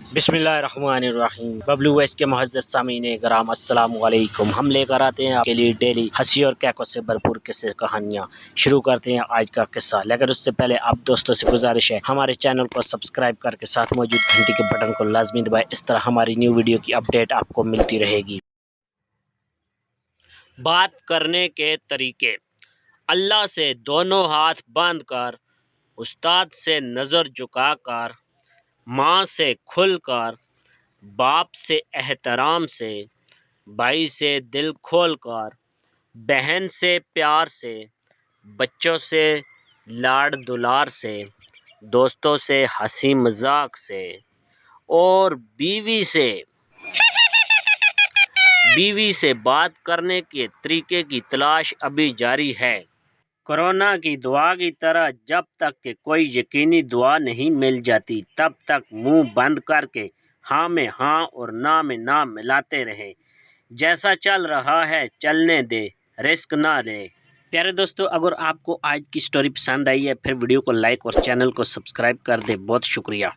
बिस्मिल्लाहिर्रहमानिर्रहीम। बबलू वैस के मुअज़्ज़ज़ सामीन कराम, अस्सलामु अलैकुम। हम लेकर आते हैं आपके लिए डेली हंसी और कैकों से भरपूर किस्से कहानियाँ। शुरू करते हैं आज का किस्सा, लेकिन उससे पहले आप दोस्तों से गुजारिश है हमारे चैनल को सब्सक्राइब करके साथ मौजूद घंटी के बटन को लाजमी दबाएं। इस तरह हमारी न्यू वीडियो की अपडेट आपको मिलती रहेगी। बात करने के तरीके। अल्लाह से दोनों हाथ बांध कर, उस्ताद से नज़र झुकाकर, माँ से खुलकर, बाप से एहतराम से, भाई से दिल खोलकर, बहन से प्यार से, बच्चों से लाड़ दुलार से, दोस्तों से हंसी मजाक से और बीवी से बात करने के तरीके की तलाश अभी जारी है। कोरोना की दुआ की तरह जब तक कि कोई यकीनी दुआ नहीं मिल जाती तब तक मुंह बंद करके हाँ में हाँ और ना में ना मिलाते रहे। जैसा चल रहा है चलने दे, रिस्क ना ले। प्यारे दोस्तों, अगर आपको आज की स्टोरी पसंद आई है फिर वीडियो को लाइक और चैनल को सब्सक्राइब कर दे। बहुत शुक्रिया।